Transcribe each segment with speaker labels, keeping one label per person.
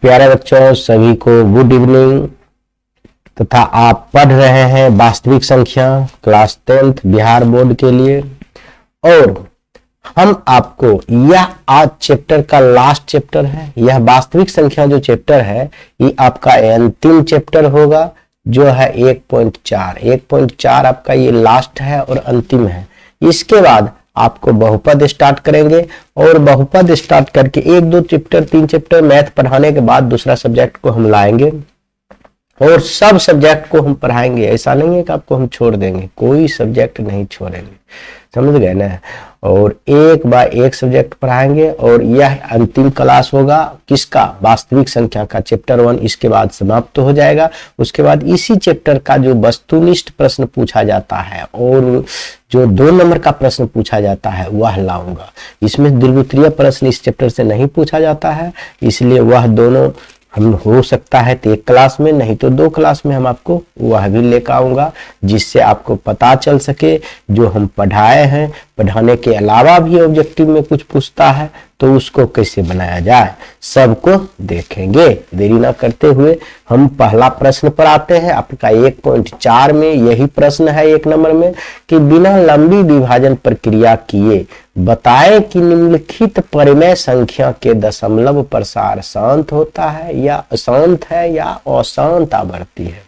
Speaker 1: प्यारे बच्चों, सभी को गुड इवनिंग तथा आप पढ़ रहे हैं वास्तविक संख्या क्लास 10th बिहार बोर्ड के लिए। और हम आपको यह आज चैप्टर का लास्ट चैप्टर है। यह वास्तविक संख्या जो चैप्टर है ये आपका अंतिम चैप्टर होगा, जो है 1.4 आपका ये लास्ट है और अंतिम है। इसके बाद आपको बहुपद स्टार्ट करेंगे और बहुपद स्टार्ट करके 1-2 चैप्टर 3 चैप्टर मैथ पढ़ाने के बाद दूसरा सब्जेक्ट को हम लाएंगे और सब सब्जेक्ट को हम पढ़ाएंगे। ऐसा नहीं है कि आपको हम छोड़ देंगे, कोई सब्जेक्ट नहीं छोड़ेंगे, समझ गए ना। और एक बार एक सब्जेक्ट पढ़ाएंगे और यह अंतिम क्लास होगा किसका, वास्तविक संख्या का चैप्टर 1। इसके बाद समाप्त हो जाएगा। उसके बाद इसी चैप्टर का जो वस्तुनिष्ठ प्रश्न पूछा जाता है और जो 2 नंबर का प्रश्न पूछा जाता है वह लाऊंगा। इसमें द्विगुत्रीय प्रश्न इस चैप्टर से नहीं पूछा जाता है, इसलिए वह दोनों हम हो सकता है तो 1 क्लास में, नहीं तो 2 क्लास में हम आपको वह भी लेकर आऊंगा, जिससे आपको पता चल सके जो हम पढ़ाए हैं। पढ़ाने के अलावा भी ऑब्जेक्टिव में कुछ पूछता है तो उसको कैसे बनाया जाए सबको देखेंगे। देरी ना करते हुए हम पहला प्रश्न पर आते हैं। आपका 1.4 में यही प्रश्न है 1 नंबर में कि बिना लंबी विभाजन प्रक्रिया किए बताएं कि निम्नलिखित परिमेय संख्या के दशमलव प्रसार शांत होता है या अशांत है या अशांत आवर्ती है।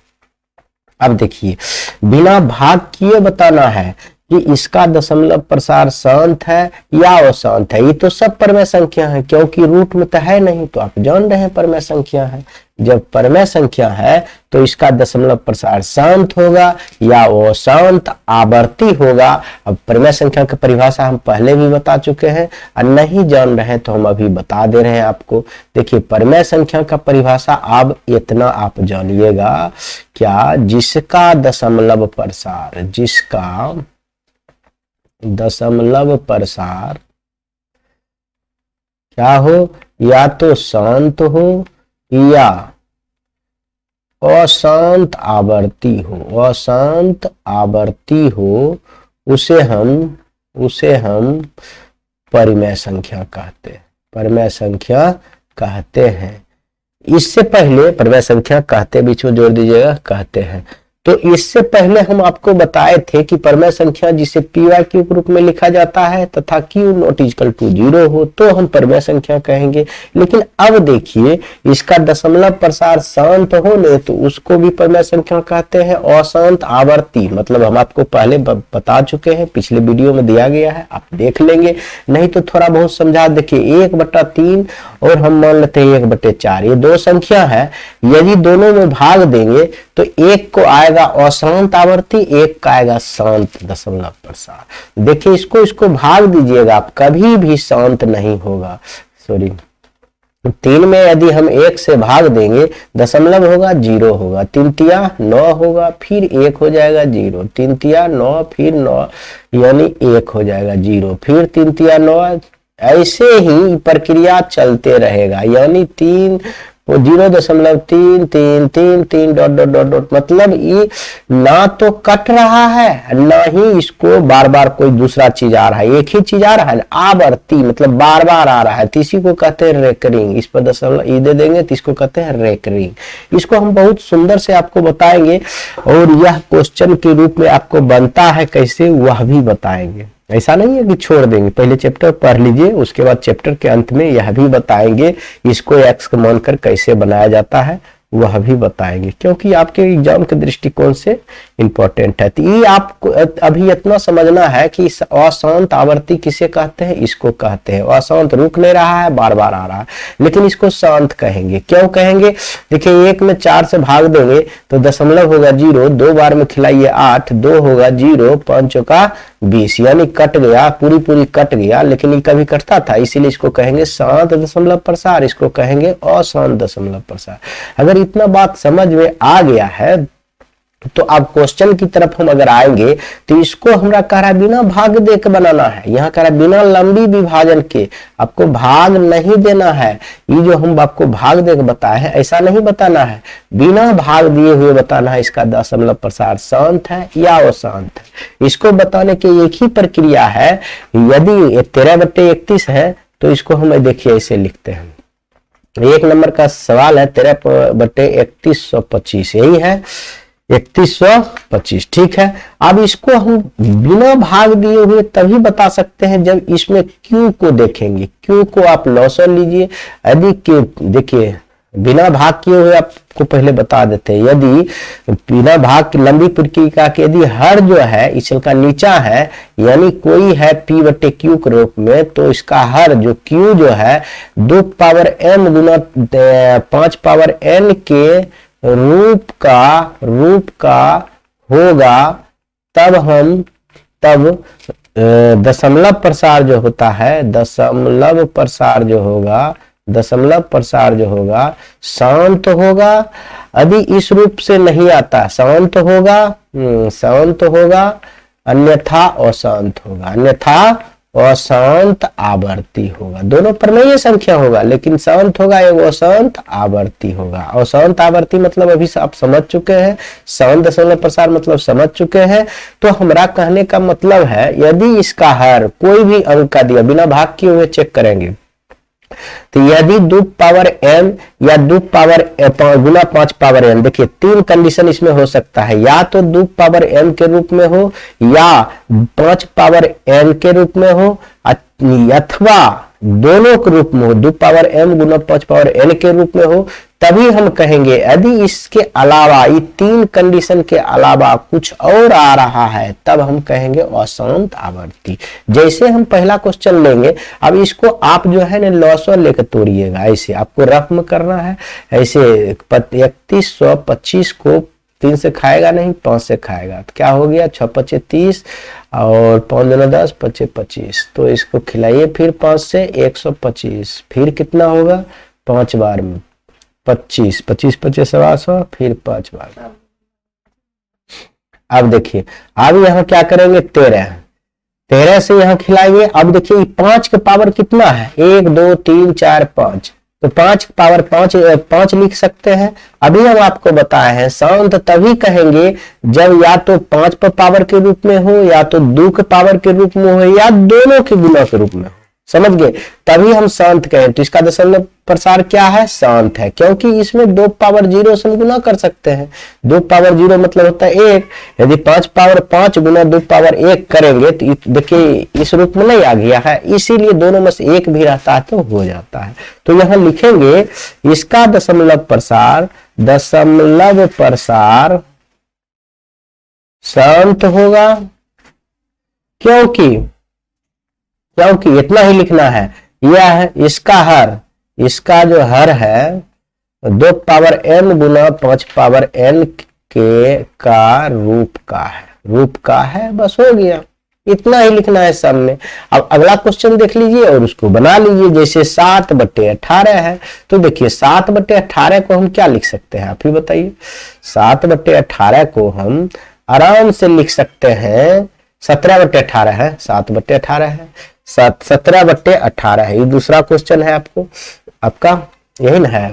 Speaker 1: अब देखिए, बिना भाग किए बताना है कि इसका दशमलव प्रसार शांत है या अशांत है। ये तो सब परमेय संख्या है, क्योंकि रूट में तो है नहीं, तो आप जान रहे हैं परमेय संख्या है। जब परमेय संख्या है तो इसका दशमलव प्रसार शांत होगा या अशांत आवर्ती होगा। अब परमेय संख्या की परिभाषा हम पहले भी बता चुके हैं और नहीं जान रहे हैं तो हम अभी बता दे रहे हैं आपको। देखिए, परमेय संख्या का परिभाषा अब इतना आप जानिएगा क्या, जिसका दशमलव प्रसार क्या हो, या तो शांत हो या अशांत आवर्ती हो, उसे हम परिमेय संख्या कहते हैं। इससे पहले परिमेय संख्या कहते, बीच में जोड़ दीजिएगा, कहते हैं। तो इससे पहले हम आपको बताए थे कि परिमेय संख्या जिसे पी/क्यू के रूप में लिखा जाता है तथा q नॉट इक्वल टू 0 हो तो हम परिमेय संख्या कहेंगे। लेकिन अब देखिए, इसका दशमलव प्रसार शांत हो ले तो उसको भी परिमेय संख्या कहते हैं। अशांत आवर्ती मतलब हम आपको पहले बता चुके हैं, पिछले वीडियो में दिया गया है, आप देख लेंगे, नहीं तो थोड़ा बहुत समझा। देखिए 1/3 और हम मान लेते हैं 1/4, ये 2 संख्या है। यदि दोनों में भाग देंगे तो एक को आएगा अशांत आवर्ती, एक का आएगा शांत दशमलव प्रसार। देखिए, इसको भाग दीजिएगा आप, कभी भी शांत नहीं होगा। 3 में यदि हम 1 से भाग देंगे दशमलव होगा 0 होगा, 3 9 होगा, फिर 1 हो जाएगा 0, 3 9 फिर 9 यानी 1 हो जाएगा 0, फिर 3 9। ऐसे ही प्रक्रिया चलते रहेगा, यानी 0.333 डॉट मतलब ये ना तो कट रहा है ना ही इसको बार बार कोई दूसरा चीज आ रहा है, एक ही चीज आ रहा है। आवर्ती मतलब बार बार आ रहा है, तो इसी को कहते हैं रेकरिंग। इस पर दशमलव ई दे देंगे तो इसको कहते हैं रेकरिंग। इसको हम बहुत सुंदर से आपको बताएंगे और यह क्वेश्चन के रूप में आपको बनता है कैसे वह भी बताएंगे। ऐसा नहीं है कि छोड़ देंगे, पहले चैप्टर पढ़ लीजिए, उसके बाद चैप्टर के अंत में यह भी बताएंगे इसको x का मानकर कैसे बनाया जाता है वह भी बताएंगे, क्योंकि आपके एग्जाम के दृष्टिकोण से इंपॉर्टेंट है। तो ये आपको अभी इतना समझना है कि अशांत आवर्ती किसे कहते हैं, इसको कहते हैं। अशांत रुक नहीं रहा है, बार बार आ रहा है, लेकिन इसको शांत कहेंगे। क्यों कहेंगे, देखिए 1 में 4 से भाग देंगे तो दशमलव होगा 0, 2 बार में खिलाइए 8, 2 होगा 0, 5 का 20 यानी कट गया, पूरी कट गया। लेकिन ये कभी कटता था, इसीलिए इसको कहेंगे शांत दशमलव प्रसार, इसको कहेंगे अशांत दशमलव प्रसार। अगर इतना बात समझ में आ गया है तो अब क्वेश्चन की तरफ हम अगर आएंगे तो इसको हमरा कह रहा है बिना भाग दे के बनाना है। यहाँ कह रहा है बिना लंबी विभाजन के, आपको भाग नहीं देना है। ये जो हम आपको भाग दे के बताए हैं ऐसा नहीं बताना है, बिना भाग दिए हुए बताना है इसका दशमलव प्रसार शांत है या अशांत है। इसको बताने की एक ही प्रक्रिया है। यदि 13/31 है तो इसको हम देखिए ऐसे लिखते हैं, 1 नंबर का सवाल है 13/3125, यही है 3125। ठीक है, अब इसको हम बिना भाग दिए हुए तभी बता सकते हैं जब इसमें क्यू को देखेंगे। क्यू को आप लॉसर लीजिए, यदि देखिए बिना भाग किए हुए आपको पहले बता देते हैं। यदि बिना भाग की लंबी प्रक्रिया के यदि हर जो है इसल का नीचा है, यानी कोई है P/Q के रूप में, तो इसका हर जो Q जो है 2m गुना 5n के रूप का होगा, तब दशमलव प्रसार जो होता है, दशमलव प्रसार जो होगा शांत होगा। यदि इस रूप से नहीं आता, शांत होगा अन्यथा अशांत आवर्ती होगा। दोनों प्रमेय संख्या होगा, लेकिन शांत होगा एवं अशांत आवर्ती होगा। अशांत आवर्ती मतलब अभी आप समझ चुके हैं, शांत दशमलव प्रसार मतलब समझ चुके हैं। तो हमारा कहने का मतलब है, यदि इसका हर कोई भी अंक का दिया, बिना भाग किए हुए चेक करेंगे, तो यदि 2m या 2 गुना 5n, देखिए 3 कंडीशन इसमें हो सकता है, या तो 2m के रूप में हो या 5n के रूप में हो, अथवा दोनों के रूप में हो, 2m गुना 5n के रूप में हो, तभी हम कहेंगे। यदि इसके अलावा, ये 3 कंडीशन के अलावा कुछ और आ रहा है, तब हम कहेंगे अशांत आवर्ती। जैसे हम पहला क्वेश्चन लेंगे, अब इसको आप जो है ना लॉसर लेकर तोड़िएगा, ऐसे आपको रफ में करना है। ऐसे 3125 को 3 से खाएगा नहीं, 5 से खाएगा, तो क्या हो गया 6×5 = 30 और 5 × 10 = 25। तो इसको खिलाइए फिर 5 से 125, फिर कितना होगा 5 बार में 25, 25 × 100, फिर 5 बार। अब देखिए, अब यहाँ क्या करेंगे 13 से यहाँ खिलाएंगे। अब देखिए 5 के पावर कितना है, 1 2 3 4 5, तो 5 के पावर 5 लिख सकते हैं। अभी हम आपको बताए हैं शांत तभी कहेंगे जब या तो 5 पर पावर के रूप में हो, या तो 2 के पावर के रूप में हो, या दोनों के गुना के रूप में हो। समझ गए, तभी हम शांत कहें। तो इसका दशमलव प्रसार क्या है, शांत है, क्योंकि इसमें 2 पावर 0 से गुना कर सकते हैं। 2 पावर 0 मतलब होता है 1। यदि 5 पावर 5 गुना 2 पावर 1 करेंगे तो देखिए इस रूप में नहीं आ गया है, इसीलिए दोनों में से एक भी रहता है तो हो जाता है। तो यहां लिखेंगे इसका दशमलव प्रसार शांत होगा, क्योंकि इतना ही लिखना है। यह इसका जो हर है 2m गुना 5n के का रूप का है, बस हो गया। इतना ही लिखना है सब में। अब अगला क्वेश्चन देख लीजिए और उसको बना लीजिए। जैसे 7/18 है, तो देखिए 7/18 को हम क्या लिख सकते हैं, आप ही बताइए। 7/18 को हम आराम से लिख सकते हैं, 17/18 है, 7/18 है, 17/18 है। ये दूसरा क्वेश्चन है आपका यही ना है,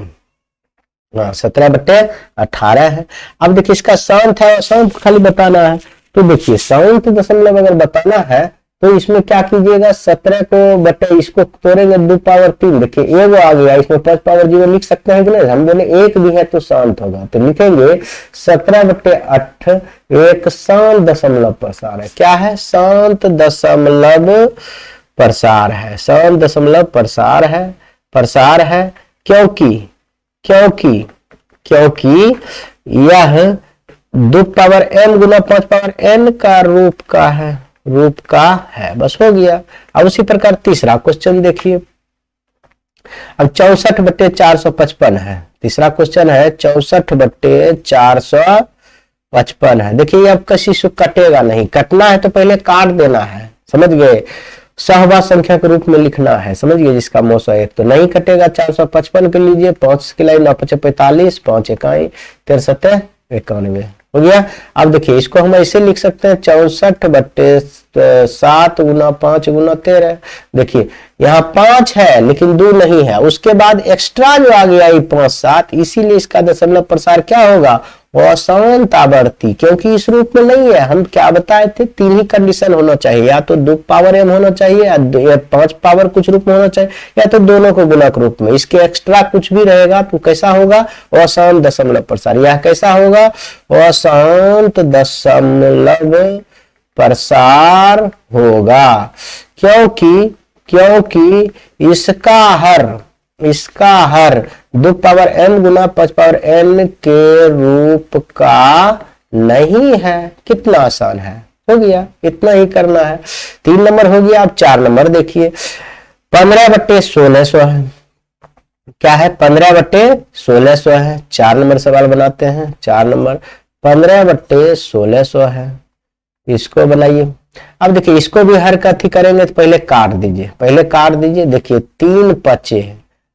Speaker 1: 17/18 है। अब देखिए इसका शांत है, शांत खाली बताना है। तो देखिए शांत दशमलव अगर बताना है तो इसमें क्या कीजिएगा, 17 को बटे इसको तोड़ेंगे 2 पावर 3, देखिए एगो आ गया, इसमें 5 पावर 0 लिख सकते हैं कि नहीं, हम बोले 1 भी है तो शांत होगा। तो लिखेंगे 17/8 एक शांत दशमलव प्रसार है। क्या है, शांत दशमलव प्रसार है, शांत दशमलव प्रसार है, क्योंकि यह 2 पावर m गुना 5 पावर n का रूप का है, बस हो गया। अब उसी प्रकार तीसरा क्वेश्चन देखिए। अब 64/455 है, तीसरा क्वेश्चन है 64/455 है। देखिए अब किसी से कटेगा नहीं, कटना है तो पहले काट देना है, समझ गए, सहवा संख्या के रूप में लिखना है, समझ गए। जिसका मौसा 1 तो नहीं कटेगा, 455 के लीजिए, 5 के लिए 9 × 5 = 45, 5 × 1 = 13 = 91 हो गया। अब देखिए इसको हम ऐसे लिख सकते हैं 64/7 गुना 5 गुना 13। देखिए यहाँ 5 है लेकिन 2 नहीं है, उसके बाद एक्स्ट्रा जो आ गया ये 5 7, इसीलिए इसका दशमलव प्रसार क्या होगा, अशांत आवर्ती, क्योंकि इस रूप में नहीं है। हम क्या बताए थे, 3 ही कंडीशन होना चाहिए, या तो 2 पावर m होना चाहिए, या 5 पावर कुछ रूप में होना चाहिए, या तो दोनों को गुणक रूप में। इसके एक्स्ट्रा कुछ भी रहेगा तो कैसा होगा, अशांत दशमलव प्रसार। यह कैसा होगा, अशांत दशमलव प्रसार होगा, क्योंकि इसका हर 2 पावर m गुना 5 पावर n के रूप का नहीं है। कितना आसान है, हो गया, इतना ही करना है। 3 नंबर हो गया। अब 4 नंबर देखिए, 15/1600 है। क्या है, 15/1600 है। 4 नंबर सवाल बनाते हैं। 4 नंबर 15/1600 है, इसको बनाइए। अब देखिए, इसको भी हर का थी करेंगे तो पहले काट दीजिए। देखिए 3 पचे,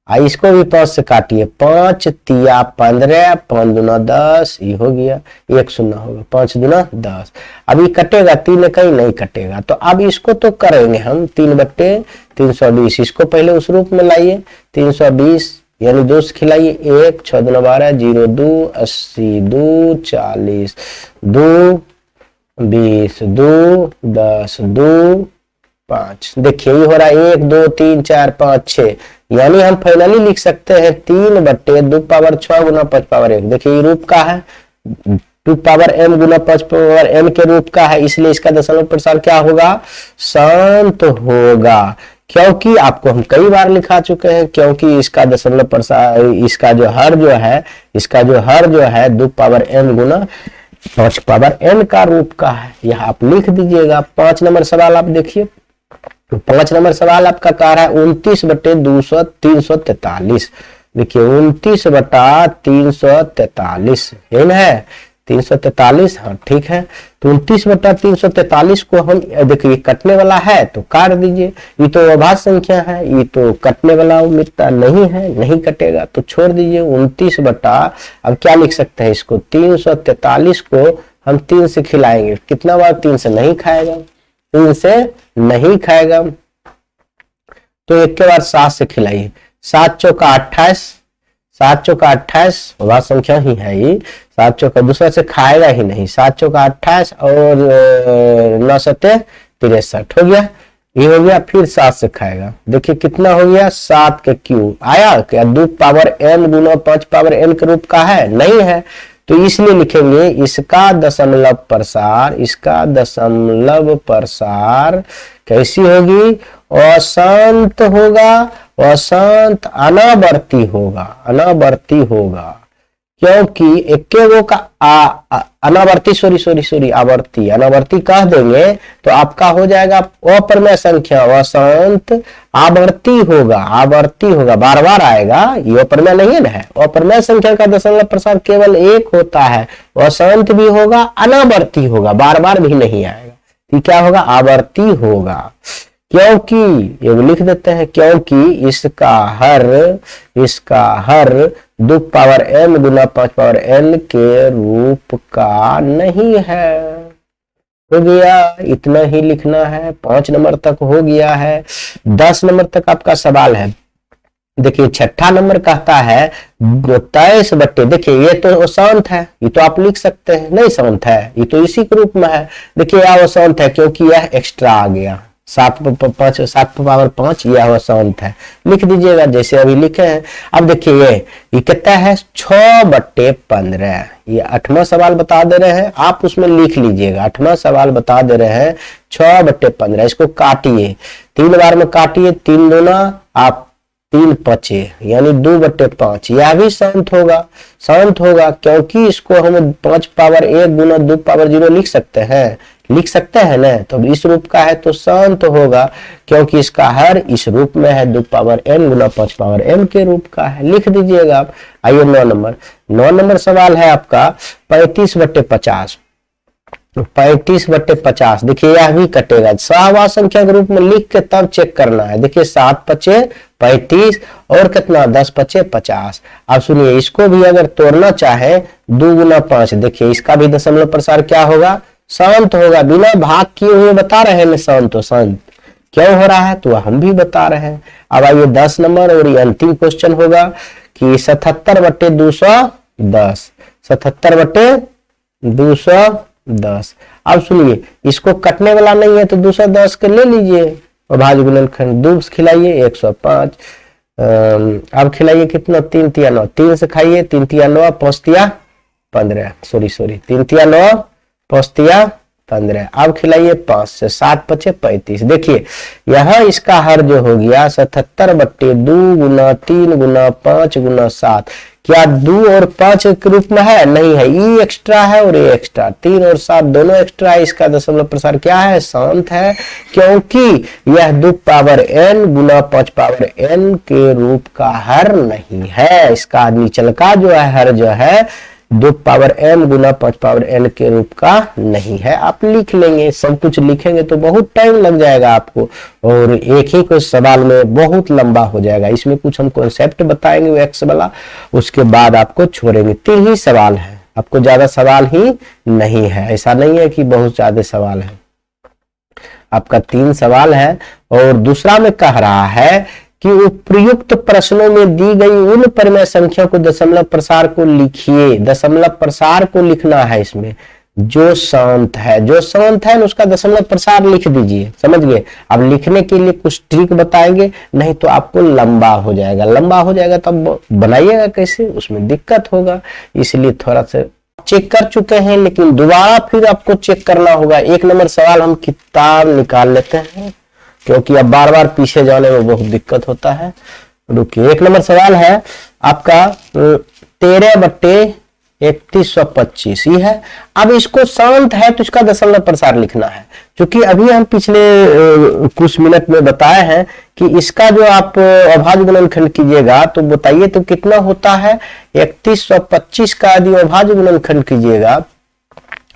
Speaker 1: इसको भी 5 से काटिए, 5 तिया 15, 5 दूना 10, ये हो गया, 1 शून्य होगा, 5 दूना 10। अब ये कटेगा, 3 कहीं नहीं कटेगा, तो अब इसको तो करेंगे हम 3/320। इसको पहले उस रूप में लाइए, 320 यानी 2 से खिलाइए, 1 6 दूना 12, 0 2 80, 2 40, 2 20, 2 10, 2 5। देखिए ये हो रहा है 1 2 3 4 5 6, यानी हम फाइनली लिख सकते हैं 3/2 पावर 6 गुना 5 पावर 1। देखिए ये रूप का है, 2 पावर m गुना 5 पावर m के रूप का है, इसलिए इसका दशमलव प्रसार क्या होगा, शांत होगा। क्योंकि आपको हम कई बार लिखा चुके हैं, क्योंकि इसका दशमलव प्रसार, इसका जो हर जो है 2 पावर m गुना 5 पावर n का रूप का है। यह आप लिख दीजिएगा। 5 नंबर सवाल आप देखिए, 5 नंबर सवाल आपका कह रहा है 29/343। देखिए 29/343 है ना, 343, हाँ ठीक है। तो 29/343 को हम देखिए कटने वाला है तो काट दीजिए, ये तो अभाज्य संख्या है, ये तो कटने वाला मित्रता नहीं है, नहीं कटेगा तो छोड़ दीजिए। 29 बटा, अब क्या लिख सकते हैं इसको, 343 को हम 3 से खिलाएंगे, कितना बार 3 से नहीं खाएगा, 3 से नहीं खाएगा तो एक के बाद 7 से खिलाइए, 7 चौका 28, 7 चौका 28 अभाज्य संख्या ही है ये, 7 चौका दूसरा से खाएगा ही नहीं, 7 चौका 28 और 9 सत्ते 63 हो गया, ये हो गया। फिर 7 से खाएगा, देखिए कितना हो गया, 7 के क्यूब आया क्या, 2 पावर m गुना 5 पावर n के रूप का है, नहीं है, तो इसलिए लिखेंगे इसका दशमलव प्रसार कैसी होगी, अशांत होगा, अशांत अनावर्ती होगा, क्योंकि इक्के का अनावर्ती कह देंगे तो आपका हो जाएगा अप्रमेय संख्या, अशांत आवर्ती होगा, बार बार आएगा, ये अप्रमेय नहीं है ना, अप्रमेय संख्या का दशमलव प्रसार केवल 1 होता है, अशांत भी होगा, अनावर्ती होगा, बार बार भी नहीं आएगा, तो क्या होगा, आवर्ती होगा। क्योंकि ये लिख देते हैं, क्योंकि इसका हर 2 पावर m गुना 5 पावर n के रूप का नहीं है। हो गया, इतना ही लिखना है। 5 नंबर तक हो गया है। 10 नंबर तक आपका सवाल है। देखिए 6ठा नंबर कहता है 23/, देखिए ये तो शांत है, ये तो आप लिख सकते हैं, नहीं शांत है, ये तो इसी के रूप में है। देखिए यह शांत है क्योंकि यह एक्स्ट्रा आ गया, 7 पावर 5, यह शांत है, लिख दीजिएगा जैसे अभी लिखे हैं। अब देखिए ये कितना है, 6/15, ये 8वां सवाल बता दे रहे हैं, आप उसमें लिख लीजिएगा। 8वां सवाल बता दे रहे हैं 6/15, इसको काटिए, 3 बार में काटिए, 3 दूना आप 3 पचे यानी 2/5, यह भी शांत होगा, क्योंकि इसको हम 5 पावर 1 गुना 2 पावर 0 लिख सकते हैं ना, तो इस रूप का है तो शांत होगा, क्योंकि इसका हर इस रूप में है, 2 पावर n गुना 5 पावर m के रूप का है, लिख दीजिएगा आप। आइए 9 नंबर सवाल है आपका 35/50, 35/50, देखिए यह भी कटेगा, सहवार संख्या के रूप में लिख के तब चेक करना है। देखिए 7 पचे 35 और कितना 10 पचे 50। अब सुनिए, इसको भी अगर तोड़ना चाहे 2 गुना 5, देखिए इसका भी दशमलव प्रसार क्या होगा, शांत होगा, बिना भाग किए हुए बता रहे हैं शांत क्यों हो रहा है, तो हम भी बता रहे हैं। अब आइए 10 नंबर और ये अंतिम क्वेश्चन होगा कि 77/210, 77/210। अब सुनिए, इसको कटने वाला नहीं है तो 210 के ले लीजिए और भाज्य गुणनखंड 2 खिलाइए 105। अब खिलाइए कितना, 3 तिया 9, 3 से खाइए, 3 तिया 9, 5 तिया 15, सॉरी 3 तिया 9, 5 तिया 15। अब खिलाइए 5 से 7 बचे 35। देखिए यहाँ इसका हर जो हो गया 77/2 गुना 3 गुना 5 गुना 7। क्या 2 और 5 के रूप में है? नहीं है, ई एक्स्ट्रा है और ए एक्स्ट्रा, 3 और 7 दोनों एक्स्ट्रा है। इसका दशमलव प्रसार क्या है? शांत है, क्योंकि यह 2 पावर n गुना 5 पावर n के रूप का हर नहीं है। इसका निचल का जो है हर जो है 2 पावर m गुना 5 पावर n के रूप का नहीं है। आप लिख लेंगे, सब कुछ लिखेंगे तो बहुत टाइम लग जाएगा आपको और एक ही कोई सवाल में बहुत लंबा हो जाएगा। इसमें कुछ हम कॉन्सेप्ट बताएंगे वो एक्स वाला, उसके बाद आपको छोड़ेंगे। 3 ही सवाल है, आपको ज्यादा सवाल ही नहीं है, ऐसा नहीं है कि बहुत ज्यादा सवाल है, आपका 3 सवाल है। और दूसरा में कह रहा है कि उपयुक्त प्रश्नों में दी गई उन परिमेय संख्या को दशमलव प्रसार को लिखिए। दशमलव प्रसार को लिखना है इसमें, जो शांत है, जो शांत है उसका दशमलव प्रसार लिख दीजिए, समझ गए। अब लिखने के लिए कुछ ट्रिक बताएंगे, नहीं तो आपको लंबा हो जाएगा। लंबा हो जाएगा तब बनाइएगा कैसे, उसमें दिक्कत होगा। इसलिए थोड़ा सा चेक कर चुके हैं, लेकिन दोबारा फिर आपको चेक करना होगा। 1 नंबर सवाल हम किताब निकाल लेते हैं, क्योंकि अब बार बार पीछे जाने में बहुत दिक्कत होता है। रुकिए, 1 नंबर सवाल है आपका 13/3125 ही है। अब इसको शांत है तो इसका दशमलव प्रसार लिखना है, क्योंकि अभी हम पिछले कुछ मिनट में बताए हैं कि इसका जो आप अभाज्य गुणनखंड कीजिएगा तो बताइए तो कितना होता है। 3125 का यदि अभाज्य गुणनखंड कीजिएगा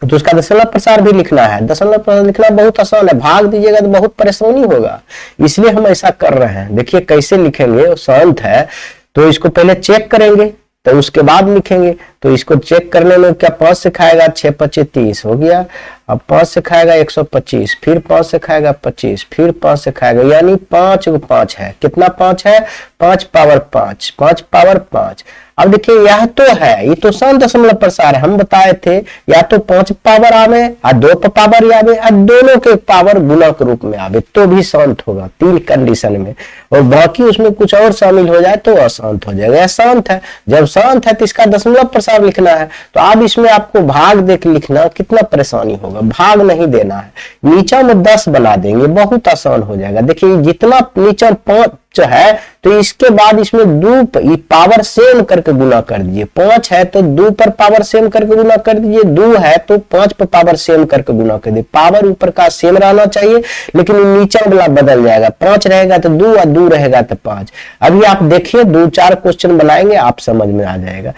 Speaker 1: तो उसका दशमलव प्रसार भी लिखना है। दशमलव प्रसार लिखना बहुत आसान है, भाग दीजिएगा तो बहुत परेशानी होगा, इसलिए हम ऐसा कर रहे हैं। देखिए कैसे लिखेंगे, शांत है तो इसको पहले चेक करेंगे तो उसके बाद लिखेंगे। तो इसको चेक करने में क्या 5 से खाएगा 6 5 30 हो गया। अब 5 से खाएगा 125, फिर 5 से खाएगा 25, फिर 5 से खाएगा, यानी 5 को 5 है। कितना 5 है? 5 पावर 5, 5 पावर 5। अब देखिए यह तो है, ये तो शांत दशमलव प्रसार है। हम बताए थे या तो 5 पावर आवे और 2 पावर आवे और दोनों के पावर गुना के रूप में आवे तो भी शांत होगा, 3 कंडीशन में। और बाकी उसमें कुछ और शामिल हो जाए तो अशांत हो जाएगा। यह शांत है, जब शांत है तो इसका दशमलव प्रसार लिखना है। तो अब इसमें आपको भाग देख लिखना, कितना परेशानी होगा, भाग नहीं देना है। नीचा में 10 बना देंगे, बहुत आसान हो जाएगा। देखिए जितना नीचा 5 है तो इसके बाद इसमें 2 पावर सेम करके गुना कर दीजिए। 5 है तो 2 पर पावर सेम करके गुना कर दीजिए, 2 है तो 5 पर पावर सेम करके गुना कर दीजिए। पावर ऊपर का सेम रहना चाहिए, लेकिन नीचे वाला बदल जाएगा। 5 रहेगा तो 2 और 2 रहेगा तो 5। अभी आप देखिए 2-4 क्वेश्चन बनाएंगे, आप समझ में आ जाएगा।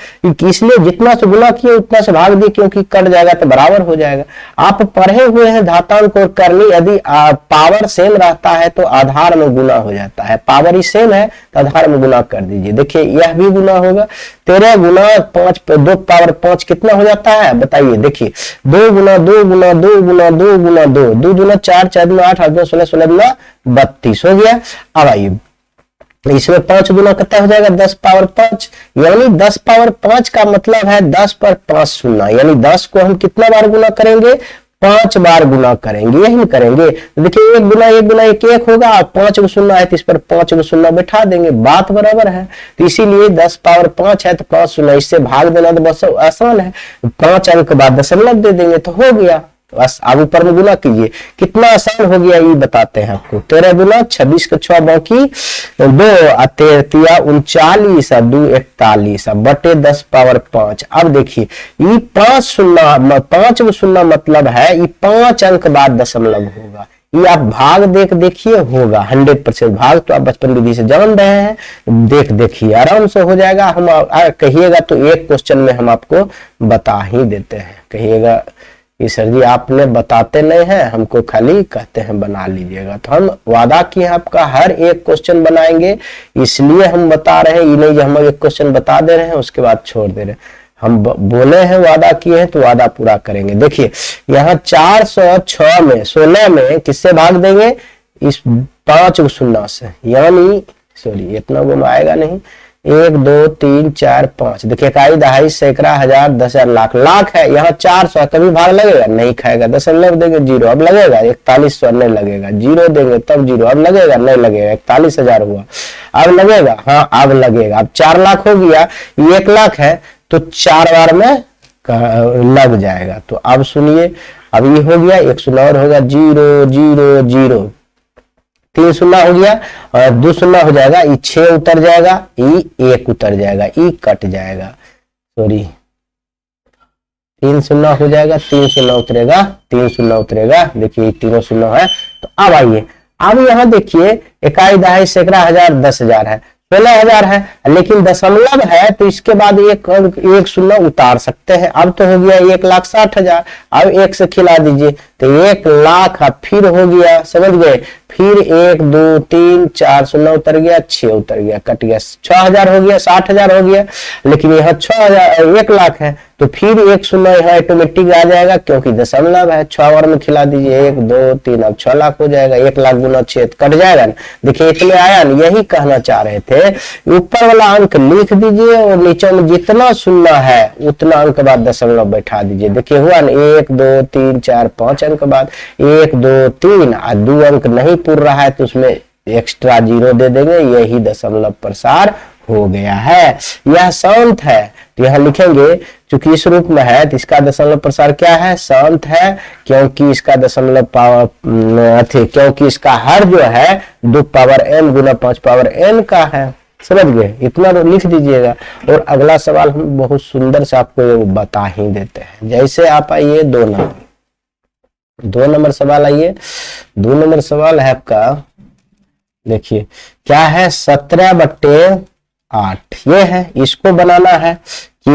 Speaker 1: इसलिए जितना से गुना किए उतना से भाग दिए, क्योंकि कट जाएगा तो बराबर हो जाएगा। आप पढ़े हुए हैं घातांक और करनी, यदि पावर सेम रहता है तो आधार में गुना हो जाता है। पावर ही सेम है तो आधार में गुना कर दीजिए। देखिए यह भी गुना होगा, 13 गुना 5 पे 2 पावर 5 कितना हो जाता है बताइए। देखिए 2 गुना 2 गुना 2 गुना 2 गुना 2, 2 गुना 4, 4 गुना 8, 8 गुना 16, 16 गुना 32 हो गया। अब आइए इसमें 5 गुना कितना हो जाएगा 10 पावर 5, यानी 10 पावर 5 का मतलब है 10 पर 5 शून्य, यानी 10 को हम कितना बार गुना करेंगे 5 बार गुना करेंगे, यही करेंगे। तो देखिए 1 गुना 1 गुना 1 1 होगा और 5 को शून्य है तो इस पर 5 को शून्य बैठा देंगे, बात बराबर है। तो इसीलिए 10 पावर 5 है तो 5 शून्य, इससे भाग देना तो बस आसान है। 5 अंक के बाद दशमलव दे देंगे तो हो गया। बस अब ऊपर में गुना कीजिए, कितना आसान हो गया ये बताते हैं आपको। 13 गुना 26 का 6 बाकी 2 13 39 2 41 बटे 10 पावर 5। अब देखिए ये 5 शून्य 5 शून्य मतलब है ये 5 अंक बाद दशमलव होगा। ये आप भाग देखिए होगा 100% भाग तो आप बचपन विधि से जान रहे हैं, देखिए आराम से हो जाएगा। हम कहिएगा तो एक क्वेश्चन में हम आपको बता ही देते हैं। कहिएगा कि सर जी आपने बताते नहीं हैं, हमको खाली कहते हैं बना लीजिएगा। तो हम वादा किए हैं आपका हर एक क्वेश्चन बनाएंगे, इसलिए हम बता रहे हैं। ये नहीं कि हम एक क्वेश्चन बता दे रहे हैं उसके बाद छोड़ दे रहे हैं। हम बोले हैं वादा किए हैं तो वादा पूरा करेंगे। देखिए यहाँ 406 में 16 में किससे भाग देंगे, इस 5 शून्य से, यानी सॉरी इतना गुना आएगा नहीं, 1 2 3 4 5, देखिए इकाई, दहाई, सैकड़ा, हजार, 10,000, लाख। लाख है यहाँ 400, कभी भाग लगेगा? नहीं खाएगा। दशमलव देंगे 0, अब लगेगा 4100, नहीं लगेगा। 0 देंगे तब 0, अब लगेगा? नहीं लगेगा। 41,000 हुआ, अब लगेगा? हाँ अब लगेगा। अब 4 लाख हो गया, 1 लाख है तो 4 बार में लग जाएगा। तो अब सुनिए, अब ये हो गया, 1 शून्य और होगा, 0 0 0, 3 शून्य हो गया और 2 शून्य हो जाएगा, ई 6 उतर जाएगा, ई 1 उतर जाएगा, ई कट जाएगा, सॉरी 3 शून्य हो जाएगा, 3 शून्य उतरेगा, 3 शून्य उतरेगा। देखिए तीनों शून्य है। तो अब आइए, अब यहाँ देखिए इकाई, दहाई, सैकड़ा, हजार, 10,000 है, 16,000 है, लेकिन दशमलव है तो इसके बाद एक शून्य उतार सकते हैं। अब तो हो गया 1,60,000, अब 1 से खिला दीजिए तो 1 लाख, अब फिर हो गया, समझ गए? फिर 1 2 3 4 शून्य उतर गया, 6 उतर गया, कट गया, 6,000 हो गया, 60,000 हो गया, लेकिन यहाँ 6,000 1 लाख है तो फिर 1 शून्य यहाँ ऑटोमेटिक आ जाएगा क्योंकि दशमलव है। 6 बार में खिला दीजिए, 1 2 3, अब 6 लाख हो जाएगा। 1 लाख गुना 6 कट जाएगा ना। देखिए इतने आया ना, यही कहना चाह रहे थे। ऊपर वाला अंक लिख दीजिए और नीचे में जितना शून्य है उतना अंक बाद दशमलव बैठा दीजिए। देखिए हुआ ना, 1 2 3 4 5 अंक बाद 1 2 3 और 2 अंक नहीं पूर रहा है तो उसमें एक्स्ट्रा 0 दे देंगे, यही दशमलव प्रसार हो गया है। यह शांत है तो यहां लिखेंगे, चूंकि इस रूप में है तो इसका दशमलव प्रसार क्या है? शांत है, क्योंकि इसका दशमलव पावर क्योंकि इसका हर जो है 2 पावर n गुना 5 पावर n का है। समझ गए? इतना लिख दीजिएगा। और अगला सवाल हम बहुत सुंदर से आपको बता ही देते हैं। जैसे आप आइए 2 नंबर सवाल, आइए 2 नंबर सवाल है आपका, देखिए क्या है? 17/8 ये है। इसको बनाना है कि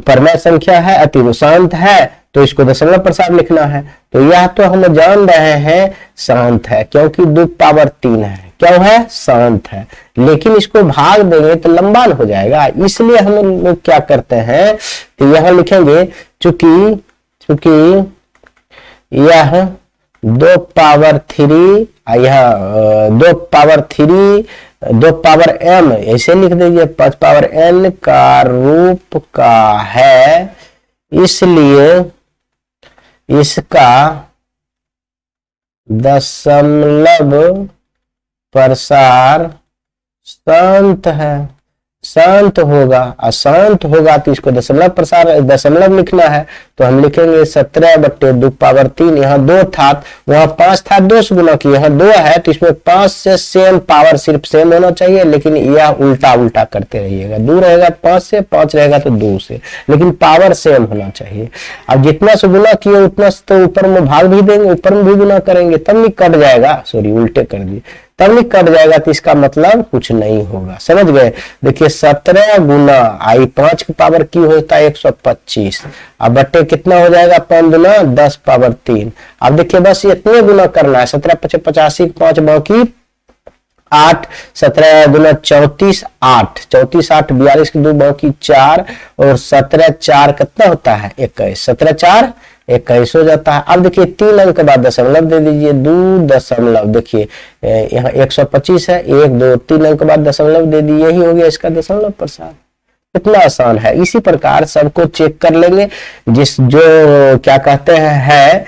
Speaker 1: परमेय संख्या है, अति शांत है तो इसको दशमलव प्रसार लिखना है। तो यह तो हम जान रहे हैं शांत है क्योंकि 2 पावर 3 है। क्यों है? शांत है। लेकिन इसको भाग देंगे तो लंबा हो जाएगा, इसलिए हम लोग क्या करते हैं तो यहां लिखेंगे, चूंकि यह 2 पावर 3, यह 2 पावर 3 2 पावर m, ऐसे लिख दीजिए 5 पावर n का रूप का है, इसलिए इसका दशमलव प्रसार शांत है। शांत होगा, अशांत होगा तो इसको दशमलव प्रसार दशमलव लिखना है। तो हम लिखेंगे 17/2 पावर 3, यहाँ 2 था वहां 5 था, 2 से गुना किया, यहाँ 2 है तो इसमें 5 से सेम पावर सिर्फ सेम होना चाहिए, लेकिन यह उल्टा करते रहिएगा। 2 रहेगा 5 से, 5 रहेगा तो 2 से, लेकिन पावर सेम होना चाहिए। अब जितना से गुना किए उतना से तो ऊपर में भाग भी देंगे, ऊपर में भी गुना करेंगे तब नहीं कट जाएगा, सॉरी उल्टे कर दिए, तब नहीं कट जाएगा तो इसका मतलब कुछ नहीं होगा। समझ गए? देखिए 17 गुना आई 5 की पावर की होता है 125, अब बट्टे कितना हो जाएगा? 5 गुना 10 पावर 3। अब देखिए बस इतने गुना करना है, 17 × 85 5 बाकी 8, 17 गुना 34 8, 34 8 42 की 2 बाकी 4 और 17 4 कितना होता है? 21, 17 4 21 हो जाता है। अब देखिए 3 अंक के बाद दशमलव दे दीजिए, 2 दशमलव, देखिए यहाँ 125 है, 1 2 3 अंक के बाद दशमलव दे दिए, यही हो गया इसका दशमलव प्रसार। कितना आसान है। इसी प्रकार सबको चेक कर लेंगे, जो क्या कहते हैं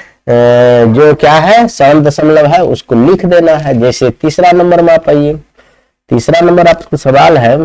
Speaker 1: जो क्या है शांत दशमलव है उसको लिख देना है। जैसे तीसरा नंबर में आप आइए, तीसरा नंबर आपका सवाल है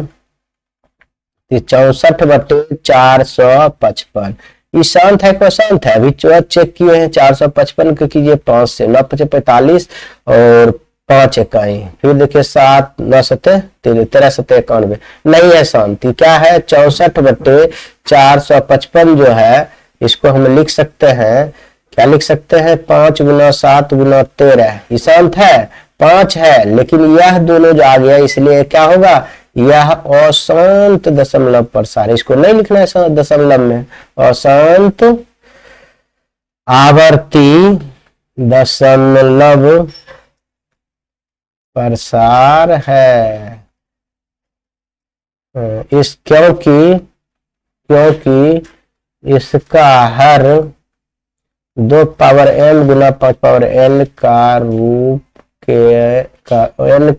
Speaker 1: 64/455, ये शांत है, शांत है? अभी चेक किए हैं 455 को कीजिए 5 से, 9 × 45 और 5 इकाई, फिर देखिए 7 9 7 13 7 91, नहीं है शांत। क्या है? 64/455 जो है इसको हम लिख सकते हैं, क्या लिख सकते हैं? 5 गुना 7 गुना 13, ये शांत है, 5 है, लेकिन यह दोनों जो आ गया इसलिए क्या होगा? यह अशांत दशमलव प्रसार, इसको नहीं लिखना है दशमलव में, अशांत आवर्ती दशमलव प्रसार है। क्योंकि इसका हर 2 पावर n गुना 5 पावर n का रूप n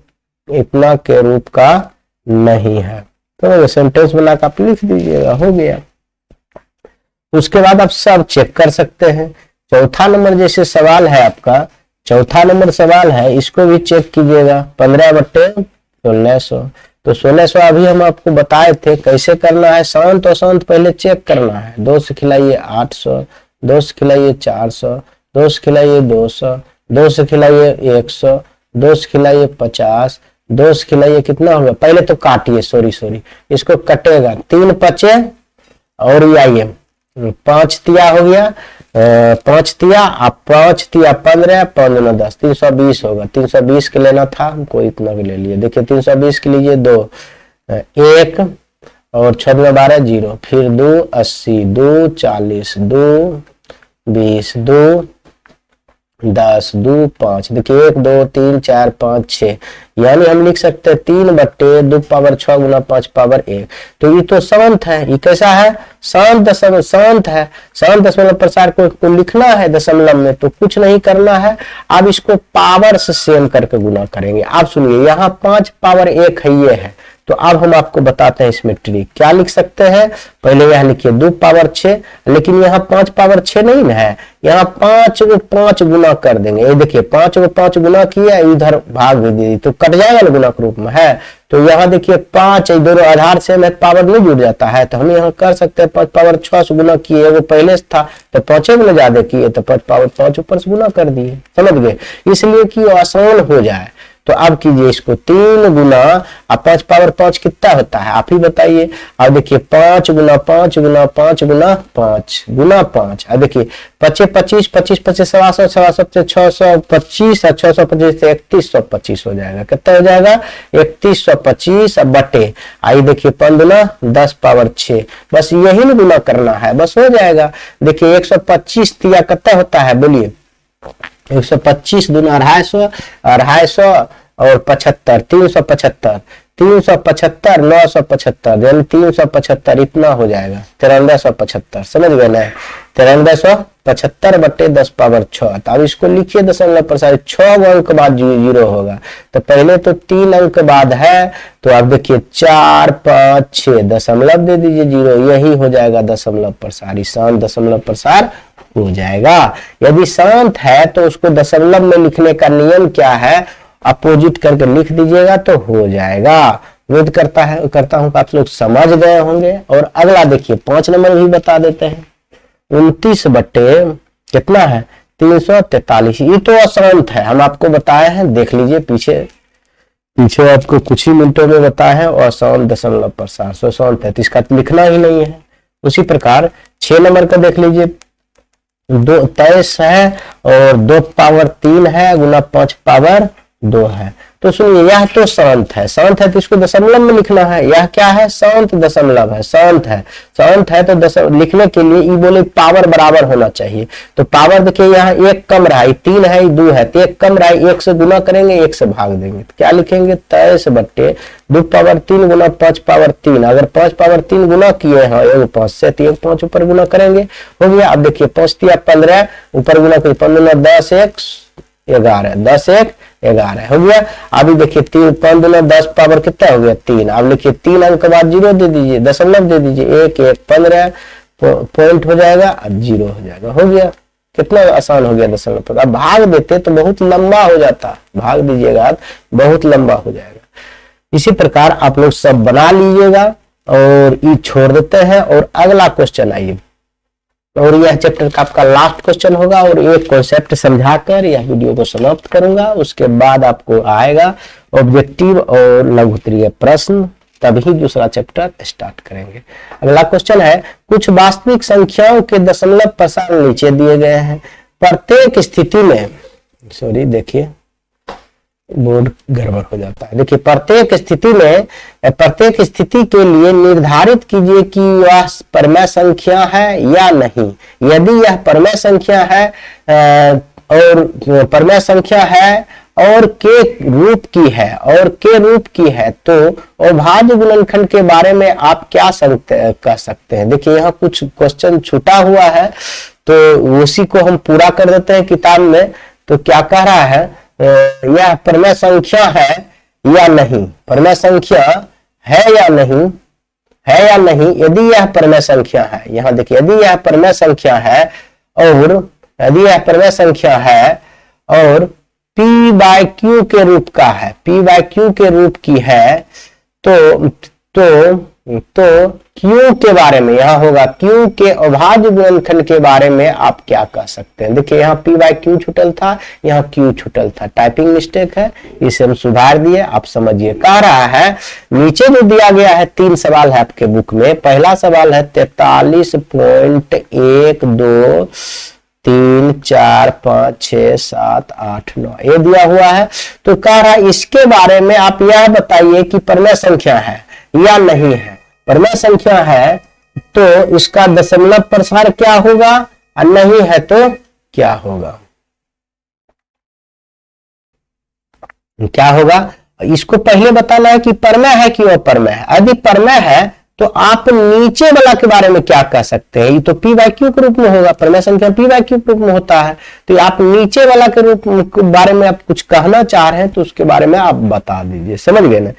Speaker 1: इतना के रूप का नहीं है। तो सेंटेंस बनाकर आप लिख दीजिएगा, हो गया। उसके बाद आप सब चेक कर सकते हैं। चौथा नंबर जैसे सवाल है आपका, चौथा नंबर सवाल है, इसको भी चेक कीजिएगा। 15/1600, तो 1600 अभी हम आपको बताए थे कैसे करना है। शांत और शांत पहले चेक करना है। 2 से खिलाइए 800, 2 से खिलाइए 400, 2 से खिलाइए 200, 2 से खिलाइए 100, 2 से खिलाइए 50, 2 से खिलाइए कितना होगा, पहले तो काटिए, सॉरी इसको कटेगा। 3 पचे और ये आइए 5 तिया हो गया, 5 तिया, आप 5 तिया 15, 5 दूना 10, 320 होगा। 320 के लेना था हमको, इतना के ले लिए। देखिए 320 के लीजिए 2, 1 और 6 दूना 12, 0, फिर 2 80, 2 40, 2 20, 2 10, 2 5। देखिए 1 2 3 4 5 6, यानी हम लिख सकते हैं 3/2 पावर 6 गुना 5 पावर 1। तो ये तो शांत है। ये कैसा है, शांत दशमलव, शांत है। शांत दशमलव प्रसार को लिखना है दशमलव में, तो कुछ नहीं करना है, आप इसको पावर से सेम करके गुना करेंगे। आप सुनिए, यहाँ 5 पावर 1 है, ये है। तो अब हम आपको बताते हैं इसमें ट्रिक। क्या लिख सकते हैं, पहले यह लिखिए 2 पावर 6, लेकिन यहाँ 5 पावर 6 नहीं है, यहाँ 5 को 5 गुना कर देंगे। ये देखिए 5 को 5 गुना किया, इधर भाग भी दे दी तो कट जाएगा ना, गुना के रूप में है। तो यहाँ देखिए 5, दोनों आधार से में पावर नहीं जुड़ जाता है, तो हम यहाँ कर सकते हैं 5 पावर 6 से गुना किए, वो पहले से था तो 5 में ज्यादा किए, तो 5 पावर 5 ऊपर से गुना कर दिए, समझ गए, इसलिए कि आसान हो जाए। तो अब कीजिए इसको 3 गुना, अब 5 पावर 5 कितना होता है आप ही बताइए। अब देखिए 5 गुना 5 गुना 5 गुना 5 गुना 5, अब देखिए 25 25 25 25 700 700 625 और 625 से 3125 हो जाएगा। कितना हो जाएगा, 3125 बटे, आई देखिए 5 गुना 10 पावर 6, बस यही ना गुना करना है, बस हो जाएगा। देखिए 125 तिया कितना होता है, बोलिए। 125 दूना 250, 250 और 75, 375, 375 975, यानी 375 इतना हो जाएगा, 9375, समझ गए ना। 9375 बटे 10 पावर 6। अब इसको लिखिए दशमलव प्रसार, 6 अंक बाद 0 होगा, तो पहले तो 3 अंक बाद है, तो आप देखिए 4 5 6 दशमलव दे दीजिए 0, यही हो जाएगा दशमलव प्रसार। शांत दशमलव प्रसार हो जाएगा। यदि शांत है तो उसको दशमलव में लिखने का नियम क्या है, अपोजिट करके लिख दीजिएगा तो हो जाएगा। उम्मीद करता हूं कि आप लोग समझ गए होंगे। और अगला देखिए 5 नंबर भी बता देते हैं। 29 बटे कितना है, 343। ये तो अशांत है, हम आपको बताए हैं, देख लीजिए पीछे आपको कुछ ही मिनटों में बताया है। और अशांत दशमलव प्रसार शांत है, तो इसका लिखना ही नहीं है। उसी प्रकार 6 नंबर का देख लीजिए, 2 23 है और 2 पावर 3 है गुना 5 पावर 2 है। तो सुनिए, यह तो शांत है, शांत है तो इसको दशमलव में लिखना है। यह क्या है, शांत दशमलव है, शांत है। शांत है तो लिखने के लिए ये बोले पावर बराबर होना चाहिए। तो पावर देखिए यहाँ 1 कम रहा है, 3 है 2 है, तो 1 कम रहा है, 1 से गुना करेंगे, 1 से भाग देंगे, तो क्या लिखेंगे 23 बटे 2 पावर 3 गुना 5 पावर 3। अगर 5 पावर 3 गुना किए हैं 1 5 से, तो 1 5 ऊपर गुना करेंगे, हो गया। अब देखिए 5 तिया 15 ऊपर गुना करिए, 15 10 1 11, 10 1 11 हो गया। अभी देखिए 3 5 दूना 10 पावर कितना हो गया 3। अब लिखिए 3 अंक बाद 0 दे दीजिए, दशमलव दे दीजिए, 1 1 15 पॉइंट हो जाएगा, अब 0 हो जाएगा, हो गया। कितना आसान हो गया दशमलव पर। अब भाग देते तो बहुत लंबा हो जाता, भाग दीजिएगा बहुत लंबा हो जाएगा। इसी प्रकार आप लोग सब बना लीजिएगा और ये छोड़ देते हैं। और अगला क्वेश्चन आइए, और यह चैप्टर का आपका लास्ट क्वेश्चन होगा, और एक कॉन्सेप्ट समझाकर यह वीडियो को समाप्त करूंगा। उसके बाद आपको आएगा ऑब्जेक्टिव और लघु उत्तरीय प्रश्न, तभी दूसरा चैप्टर स्टार्ट करेंगे। अगला क्वेश्चन है, कुछ वास्तविक संख्याओं के दशमलव प्रसार नीचे दिए गए हैं। प्रत्येक स्थिति में, सॉरी देखिए बोर्ड गड़बड़ हो जाता है। देखिए प्रत्येक स्थिति के लिए निर्धारित कीजिए कि वह परमेय संख्या है या नहीं। यदि यह परमेय संख्या है और परमेय संख्या है और के रूप की है तो अभाज्य गुणनखंड के बारे में आप क्या कह सकते हैं। देखिए यहाँ कुछ क्वेश्चन छूटा हुआ है, तो उसी को हम पूरा कर देते हैं किताब में। तो क्या कह रहा है, यह परमेय संख्या है या नहीं, परमेय संख्या है या नहीं, है या नहीं। यदि यह परमेय संख्या है, यहां देखिए, यदि यह परमेय संख्या है और यदि यह परमेय संख्या है और p बाय क्यू के रूप का है, p बाय क्यू के रूप की है, तो Q के बारे में यहाँ होगा, Q के अभाज्य गुणनखंड के बारे में आप क्या कह सकते हैं। देखिए यहाँ P बाय Q छुटल था, यहाँ Q छुटल था, टाइपिंग मिस्टेक है, इसे हम सुधार दिए। आप समझिए, कह रहा है नीचे जो दिया गया है, 3 सवाल है आपके बुक में। पहला सवाल है 43.12 3 4 5 6 7 8 9 ये दिया हुआ है। तो कह रहा है इसके बारे में आप यह बताइए कि परमेय संख्या है या नहीं है। परमेय संख्या है तो इसका दशमलव प्रसार क्या होगा, और नहीं है तो क्या होगा, क्या होगा, इसको पहले बताना है कि परमेय है कि अपरमेय है। यदि परमेय है तो आप नीचे वाला के बारे में क्या कह सकते हैं, ये तो p बाय क्यू के रूप में होगा, परमेय संख्या p बाय क्यू के रूप में होता है। तो आप नीचे वाला के रूप के बारे में आप कुछ कहना चाह रहे हैं तो उसके बारे में आप बता दीजिए, समझ गए ना,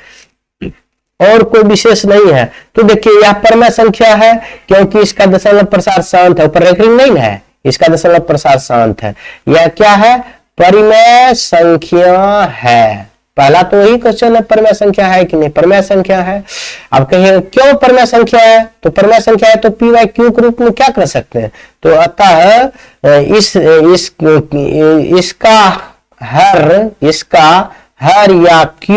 Speaker 1: और कोई विशेष नहीं है। तो देखिए यह परमेय संख्या है क्योंकि इसका दशमलव प्रसार शांत है, ऊपर रेकरिंग नहीं है, इसका दशमलव प्रसार शांत है। यह क्या है, परिमेय संख्या है। पहला तो वही क्वेश्चन है, परमेय संख्या है कि नहीं, परमेय संख्या है। अब कहिए क्यों परमेय संख्या है, तो परमेय संख्या है तो p बाय क्यू के रूप में क्या कर सकते हैं। तो अतः इसका हर या q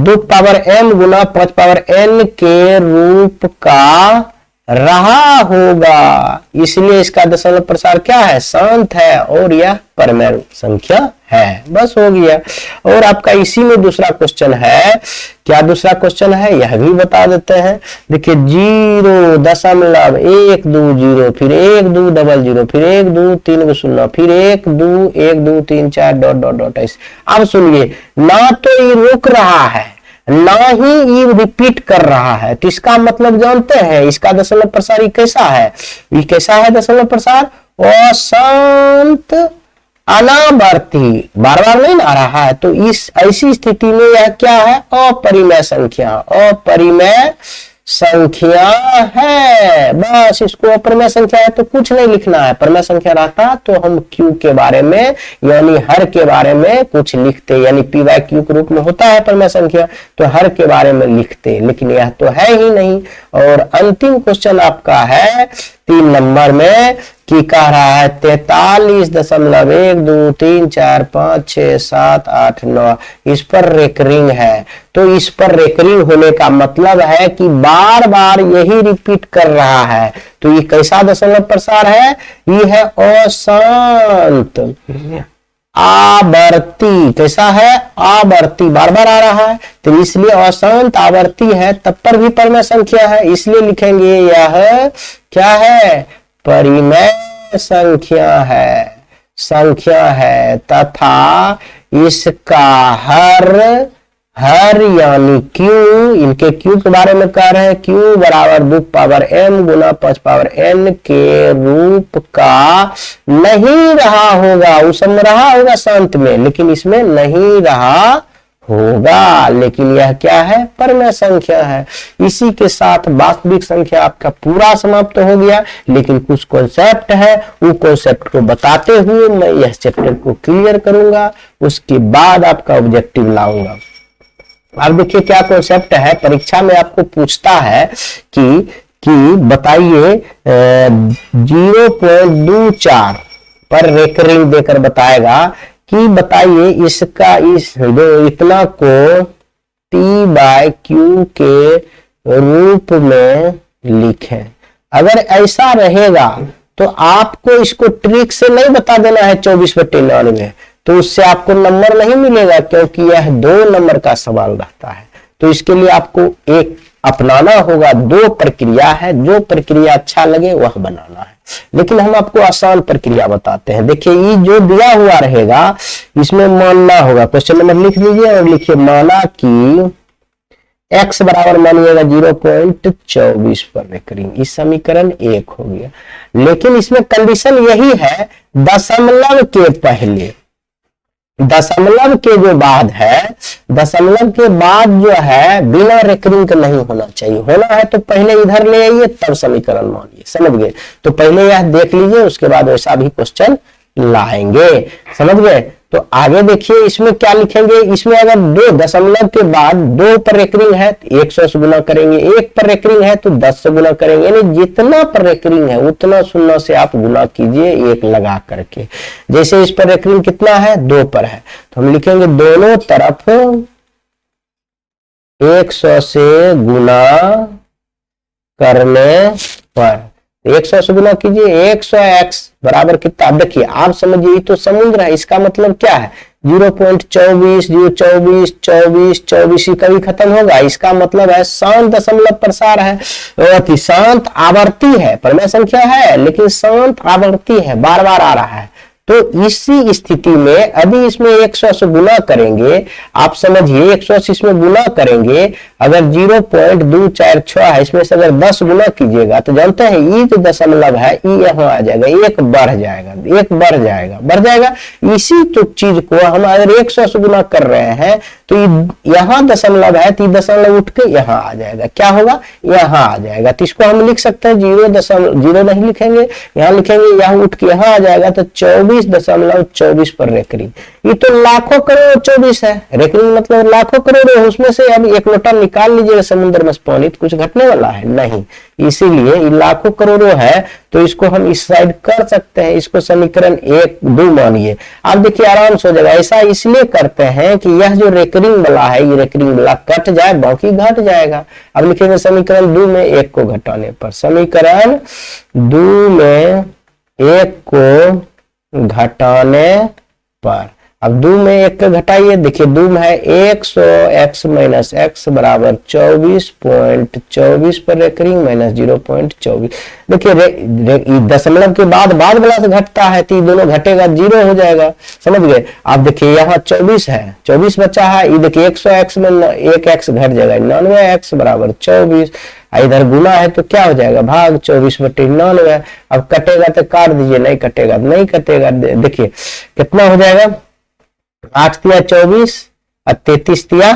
Speaker 1: 2 पावर m गुना 5 पावर n के रूप का रहा होगा, इसलिए इसका दशमलव प्रसार क्या है, शांत है, और यह परमेय संख्या है। बस हो गया। और आपका इसी में दूसरा क्वेश्चन है, क्या दूसरा क्वेश्चन है यह भी बता देते हैं। देखिए 0.120 फिर 1200 फिर 123 फिर 121234 डॉट डॉट डॉट ऐसे। अब सुनिए, ना तो ये रुक रहा है ना ही ये रिपीट कर रहा है, तो इसका मतलब जानते हैं इसका दशमलव प्रसार ये कैसा है, ये कैसा है दशमलव प्रसार, अशांत अनावर्ती, बार बार नहीं आ रहा है। तो इस ऐसी स्थिति में यह क्या है, अपरिमेय संख्या, अपरिमेय संख्या है। बस इसको अपरिमेय संख्या है तो कुछ नहीं लिखना है। परमेय संख्या रहता तो हम q के बारे में यानी हर के बारे में कुछ लिखते, यानी p बाय क्यू के रूप में होता है परमेय संख्या, तो हर के बारे में लिखते, लेकिन यह तो है ही नहीं। और अंतिम क्वेश्चन आपका है 3 नंबर में कि कह रहा है 43.123456789 इस पर रेकरिंग है। तो इस पर रेकरिंग होने का मतलब है कि बार बार यही रिपीट कर रहा है। तो ये कैसा दशमलव प्रसार है, ये है अशांत आवर्ती। कैसा है, आवर्ती, बार बार आ रहा है तो इसलिए अशांत आवर्ती है, तब पर भी परमेय संख्या है, इसलिए लिखेंगे यह क्या है, परिमेय संख्या है तथा इसका हर यानी q, इनके q के बारे में कह रहे हैं, q बराबर 2 पावर m गुना 5 पावर n के रूप का नहीं रहा होगा। उस समय रहा होगा शांत में, लेकिन इसमें नहीं रहा होगा, लेकिन यह क्या है, परमेय संख्या है। इसी के साथ वास्तविक संख्या आपका पूरा समाप्त हो गया, लेकिन कुछ कॉन्सेप्ट है, वो कॉन्सेप्ट को बताते हुए मैं यह चैप्टर को क्लियर करूंगा, उसके बाद आपका ऑब्जेक्टिव लाऊंगा। अब देखिए क्या कॉन्सेप्ट है, परीक्षा में आपको पूछता है कि बताइए 0.24 पर रेकरिंग देकर बताएगा कि बताइए इसका इतना को t बाय क्यू के रूप में लिखें। अगर ऐसा रहेगा तो आपको इसको ट्रिक से नहीं बता देना है 24/99, तो उससे आपको नंबर नहीं मिलेगा, क्योंकि यह 2 नंबर का सवाल रहता है। तो इसके लिए आपको एक अपनाना होगा, 2 प्रक्रिया है, जो प्रक्रिया अच्छा लगे वह बनाना है, लेकिन हम आपको आसान प्रक्रिया बताते हैं। देखिए ये जो दिया हुआ रहेगा इसमें मानना होगा, क्वेश्चन नंबर लिख लीजिए और लिखिए माना कि x बराबर मानिएगा 0.24 पर रेकरिंग, इस समीकरण 1 हो गया। लेकिन इसमें कंडीशन यही है, दशमलव के पहले दशमलव के जो बाद है, दशमलव के बाद जो है बिना रेकरिंग का नहीं होना चाहिए। होना है तो पहले इधर ले आइए तब समीकरण मानिए, समझ गए। तो पहले यह देख लीजिए, उसके बाद वैसा भी क्वेश्चन लाएंगे, समझ गए। तो आगे देखिए इसमें क्या लिखेंगे। इसमें अगर 2 दशमलव के बाद 2 पर रेकरिंग है तो 100 से गुना करेंगे, 1 पर रेकरिंग है तो 10 से गुना करेंगे, यानी जितना पर रेकरिंग है उतना शून्य से आप गुना कीजिए 1 लगा करके। जैसे इस पर रेकरिंग कितना है, 2 पर है, तो हम लिखेंगे दोनों तरफ 100 से गुना करने पर 100 से गुना कीजिए, 100x बराबर कितना। अब देखिए आप समझिए, तो समुद्र है, इसका मतलब क्या है 0.24 0.24 24 24 कभी खत्म होगा। इसका मतलब है शांत दशमलव प्रसार है, और शांत आवर्ती है, परिमेय संख्या है लेकिन शांत आवर्ती है, बार बार आ रहा है। तो इसी स्थिति में यदि इसमें 100 से गुना करेंगे, आप समझिए 100 से इसमें गुना करेंगे, अगर 0.246 है, इसमें से अगर 10 गुना कीजिएगा तो जानते हैं ई जो दशमलव है ई यहाँ आ जाएगा, एक बढ़ जाएगा, एक बढ़ जाएगा। इसी तो चीज को हम अगर 100 से गुना कर रहे हैं तो यहाँ दशमलव है तो दशमलव उठ के यहाँ आ जाएगा, क्या होगा, यहाँ आ जाएगा। तो इसको हम लिख सकते हैं 0 नहीं लिखेंगे, यहाँ लिखेंगे, यहाँ उठ के यहाँ आ जाएगा। तो 24.24 पर रेकरिंग, ये तो लाखों करोड़ 24 है, रेकरिंग मतलब लाखों करोड़ है। उसमें से अब एक लोटा निकाल लीजिएगा समुद्र में पानी, तो कुछ घटने वाला है नहीं, इसीलिए ये लाखों करोड़ों है। तो इसको हम इस साइड कर सकते हैं, इसको समीकरण 1 2 मानिए। आप देखिए आराम से हो जाएगा। ऐसा इसलिए करते हैं कि यह जो रेकरिंग वाला है, ये रेकरिंग वाला कट जाए, बाकी घट जाएगा। अब लिखेंगे समीकरण 2 में 1 को घटाने पर, समीकरण 2 में 1 को घटाने पर। अब 2 में 1 का घटाइए, देखिए 2 में है 100x माइनस x बराबर 24.24 पर रेकरिंग माइनस 0.24। देखिए दशमलव के बाद वाला से घटता है तो ये दोनों घटेगा, 0 हो जाएगा, समझ गए। आप देखिए यहाँ 24 है, 24 बचा है, ये देखिए 100x में 1x घट जाएगा, 99x बराबर 24। इधर गुना है तो क्या हो जाएगा, भाग 24/99। अब कटेगा तो काट दीजिए, नहीं कटेगा नहीं कटेगा। देखिए कितना हो जाएगा, 8 तिया 24 और 33 तिया,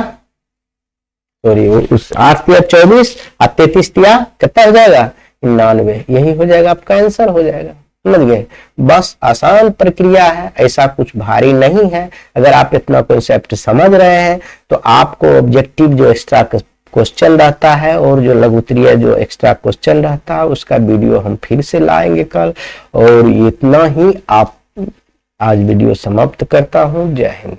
Speaker 1: सॉरी उस 8 तिया 24 और 33 तिया कितना हो जाएगा, 99। यही हो जाएगा आपका आंसर, हो जाएगा, समझ गए। बस आसान प्रक्रिया है, ऐसा कुछ भारी नहीं है। अगर आप इतना कॉन्सेप्ट समझ रहे हैं तो आपको ऑब्जेक्टिव जो एक्स्ट्रा क्वेश्चन रहता है और जो लघुत्तरीय जो एक्स्ट्रा क्वेश्चन रहता है उसका वीडियो हम फिर से लाएंगे कल। और इतना ही, आप आज वीडियो समाप्त करता हूं। जय हिंद।